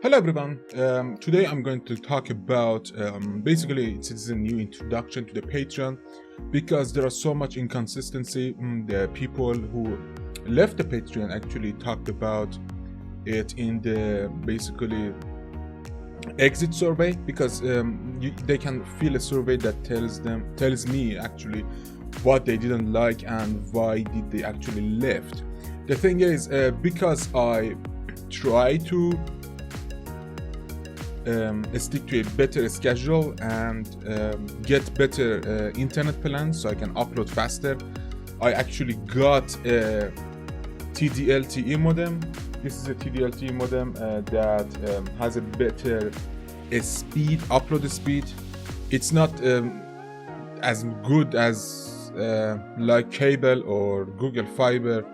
Hello everyone. Today I'm going to talk about basically this is a new introduction to the Patreon because there are so much inconsistency. The people who left the Patreon actually talked about it in the basically exit survey because they can fill a survey that tells me actually what they didn't like and why did they actually left. The thing is because I try to stick to a better schedule and get better internet plans so I can upload faster. I actually got a TD-LTE modem. This is a TD-LTE modem that has a better upload speed. It's not as good as like cable or Google Fiber.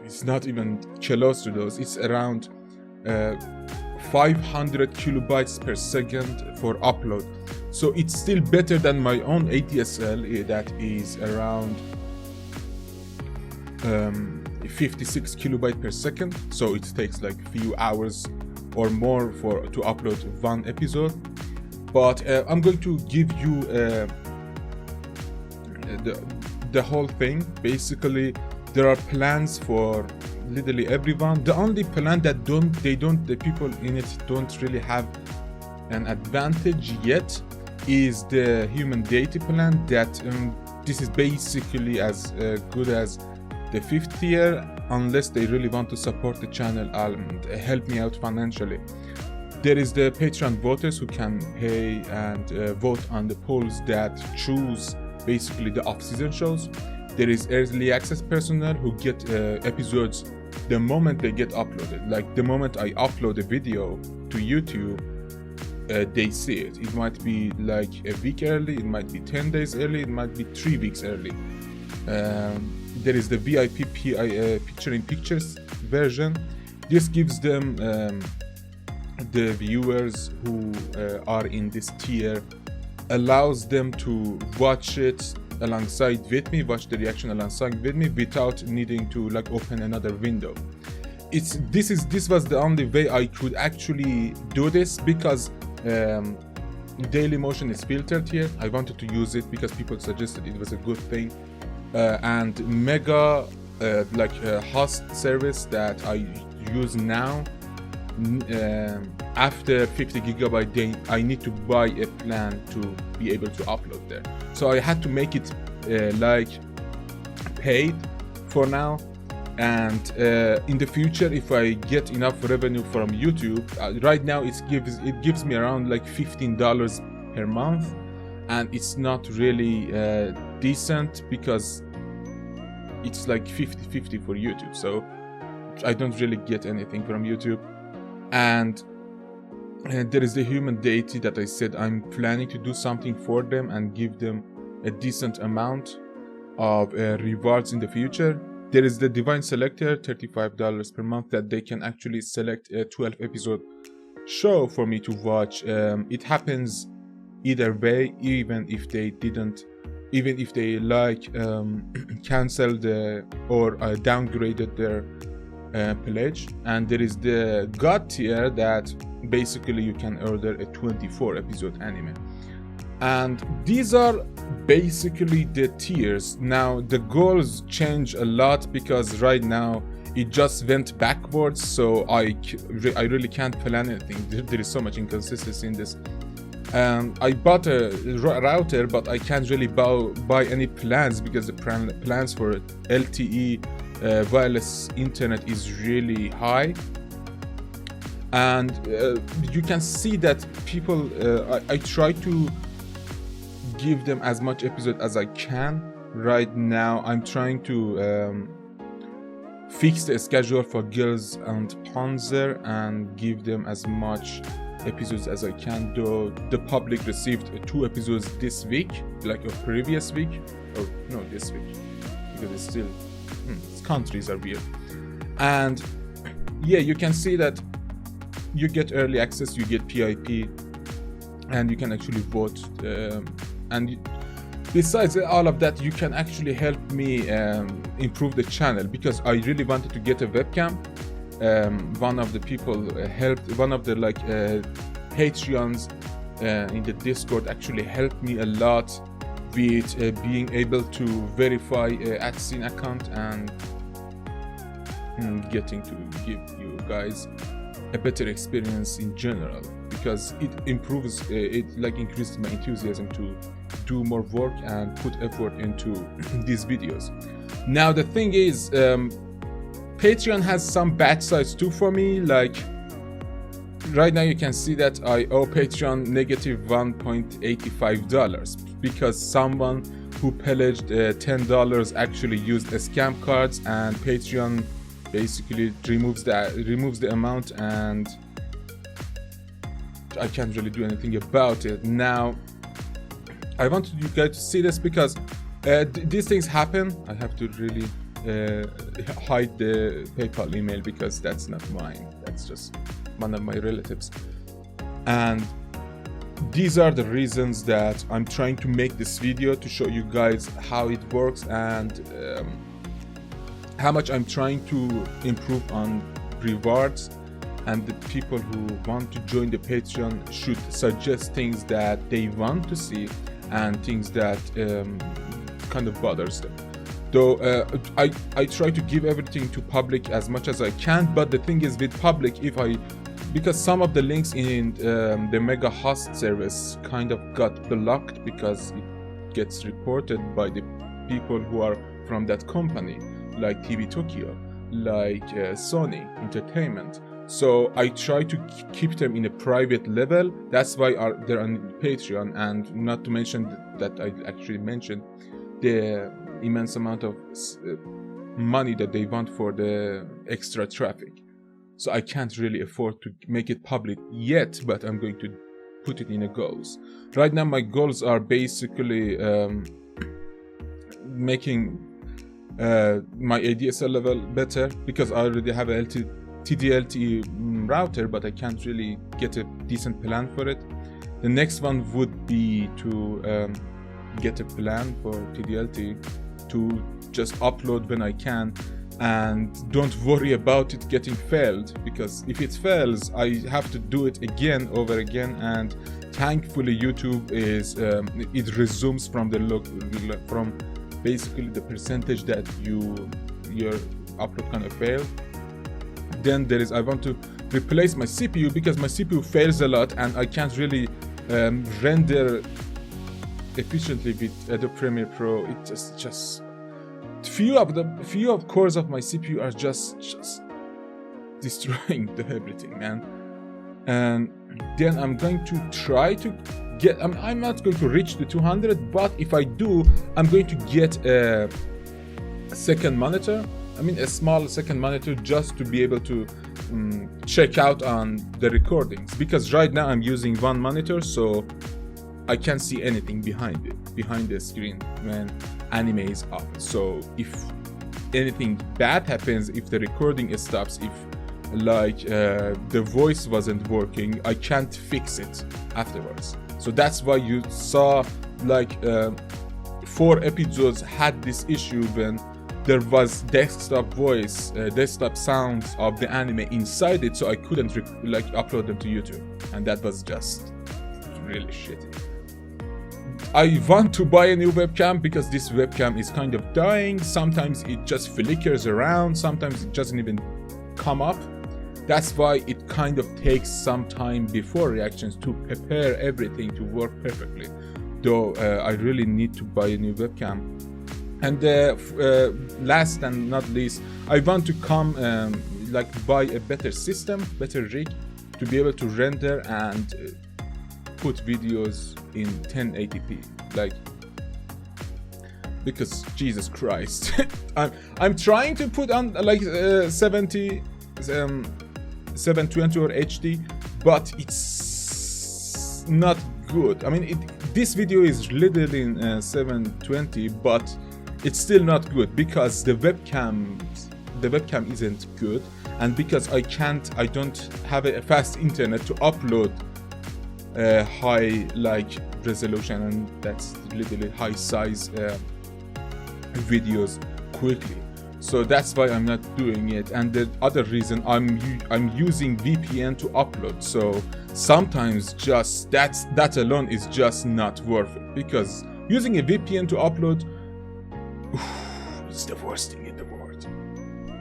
It's not even close to those. It's around 500 kilobytes per second for upload, so it's still better than my own ADSL that is around 56 kilobytes per second, so it takes like a few hours or more to upload one episode. But I'm going to give you the whole thing. Basically there are plans for literally everyone. The only plan that the people in it don't really have an advantage yet is the human deity plan. That this is basically as good as the 5th tier, unless they really want to support the channel and help me out financially. There is the Patreon voters who can pay and vote on the polls that choose basically the off-season shows. There is early access personnel who get episodes the moment they get uploaded. Like the moment I upload a video to YouTube, they see it. It might be like a week early, it might be 10 days early, it might be 3 weeks early. There is the VIP picture-in-pictures version. This gives them the viewers who are in this tier, allows them to watch it alongside with me, watch the reaction alongside with me without needing to like open another window. This was the only way I could actually do this because Dailymotion is filtered here. I wanted to use it because people suggested it was a good thing, and Mega like a host service that I use now, after 50 gigabyte I need to buy a plan to be able to upload there, so I had to make it like paid for now. And in the future, if I get enough revenue from YouTube, right now it gives me around like $15 per month, and it's not really decent because it's like 50-50 for YouTube, so I don't really get anything from YouTube. And there is the human deity that I said I'm planning to do something for them and give them a decent amount of rewards in the future. There is the divine selector, $35 per month, that they can actually select a 12 episode show for me to watch. It happens either way, even if they like canceled or downgraded their pledge. And there is the God tier that basically you can order a 24 episode anime. And these are basically the tiers. Now the goals change a lot because right now it just went backwards, so I really can't plan anything. There is so much inconsistency in this. I bought a router, but I can't really buy any plans because the plans for LTE wireless internet is really high. And you can see that people, I try to give them as much episode as I can. Right now I'm trying to fix the schedule for Girls and Panzer and give them as much episodes as I can, though the public received 2 episodes this week, like a previous week, or no, this week, because it's still countries are weird. And yeah, you can see that you get early access, you get PIP, and you can actually vote. And besides all of that, you can actually help me improve the channel, because I really wanted to get a webcam one of the people helped, one of the like Patreons in the Discord actually helped me a lot with being able to verify @scene account and getting to give you guys a better experience in general, because it improves, it like increases my enthusiasm to do more work and put effort into these videos. Now the thing is, Patreon has some bad sides too for me. Like right now you can see that I owe Patreon negative $1.85 because someone who pledged $10 actually used scam cards, and Patreon basically removes the amount, and I can't really do anything about it. Now I wanted you guys to see this because these things happen. I have to really hide the PayPal email because that's not mine, that's just one of my relatives. And these are the reasons that I'm trying to make this video, to show you guys how it works and how much I'm trying to improve on rewards. And the people who want to join the Patreon should suggest things that they want to see and things that kind of bothers them. Though I try to give everything to public as much as I can, but the thing is with public, because some of the links in the Mega Host service kind of got blocked because it gets reported by the people who are from that company, like TV Tokyo, like Sony Entertainment. So I try to keep them in a private level. That's why they're on Patreon, and not to mention that I actually mentioned the immense amount of money that they want for the extra traffic. So I can't really afford to make it public yet, but I'm going to put it in a goals. Right now my goals are basically making my ADSL level better, because I already have a TD-LTE router, but I can't really get a decent plan for it. The next one would be to get a plan for TD-LTE to just upload when I can, and don't worry about it getting failed, because if it fails I have to do it again over again. And thankfully YouTube is it resumes from the from basically the percentage that your upload kind of failed. Then there is, I want to replace my CPU because my CPU fails a lot and I can't really render efficiently with Adobe Premiere Pro. It just few of cores of my CPU are just destroying everything, man. And then I'm going to try to get, I'm not going to reach the 200, but if I do, I'm going to get a second monitor. I mean a small second monitor, just to be able to check out on the recordings, because right now I'm using one monitor, so I can't see anything behind the screen when anime is up. So if anything bad happens, if the recording stops, if like the voice wasn't working, I can't fix it afterwards. So that's why you saw like 4 episodes had this issue when there was desktop voice, desktop sounds of the anime inside it, so I couldn't like upload them to YouTube, and that was just really shitty. I want to buy a new webcam because this webcam is kind of dying. Sometimes it just flickers around, sometimes it doesn't even come up. That's why it kind of takes some time before reactions to prepare everything to work perfectly. Though I really need to buy a new webcam. And last and not least, I want to come like buy a better system, better rig, to be able to render and put videos in 1080p, like, because Jesus Christ, I'm trying to put on like 720 or HD, but it's not good. I mean, this video is literally in 720, but it's still not good because the webcam isn't good, and because I don't have a fast internet to upload high like resolution, and that's literally high size videos quickly. So that's why I'm not doing it. And the other reason, I'm using VPN to upload. So sometimes just that alone is just not worth it, because using a VPN to upload, it's the worst thing in the world.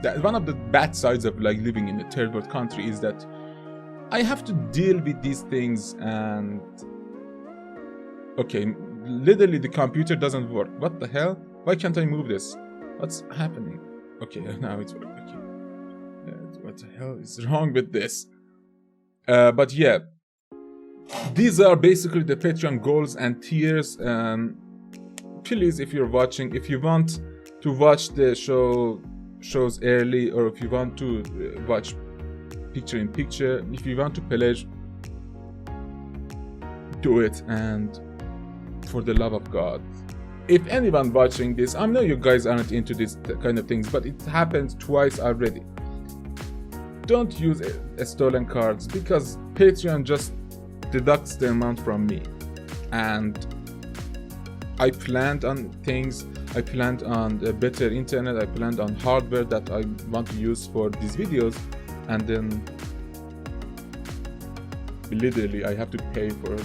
That one of the bad sides of like living in a third world country is that I have to deal with these things, and okay, literally the computer doesn't work. What the hell? Why can't I move this? What's happening? Okay, now it's working. What the hell is wrong with this? But yeah, these are basically the Patreon goals and tiers. Please, if you're watching, if you want to watch the shows early, or if you want to watch picture in picture, if you want to pledge, do it. And for the love of God, if anyone watching this, I know you guys aren't into this kind of things, but it happened twice already. Don't use stolen cards, because Patreon just deducts the amount from me. And I planned on things, I planned on a better internet, I planned on hardware that I want to use for these videos, and then literally I have to pay for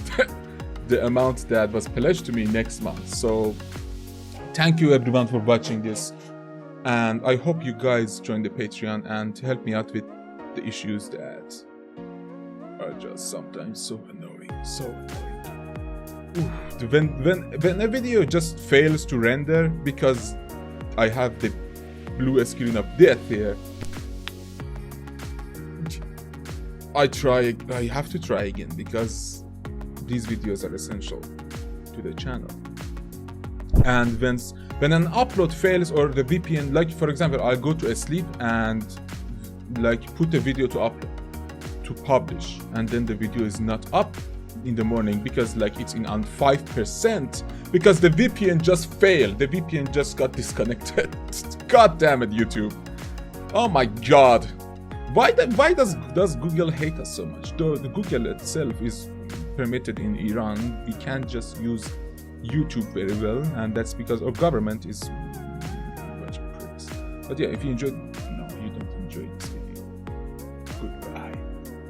the amount that was pledged to me next month. So thank you everyone for watching this, and I hope you guys join the Patreon and help me out with the issues that are just sometimes so annoying, so annoying. When a video just fails to render because I have the blue screen of death here, I have to try again, because these videos are essential to the channel. And when an upload fails, or the VPN, like for example, I'll go to sleep and like put a video to upload, to publish, and then the video is not up in the morning because like it's on 5%, because the VPN just failed. The VPN just got disconnected. God damn it, YouTube. Oh my God. Why does Google hate us so much? Though the Google itself is permitted in Iran, we can't just use YouTube very well, and that's because our government is a bunch of pricks. But yeah, if you enjoyed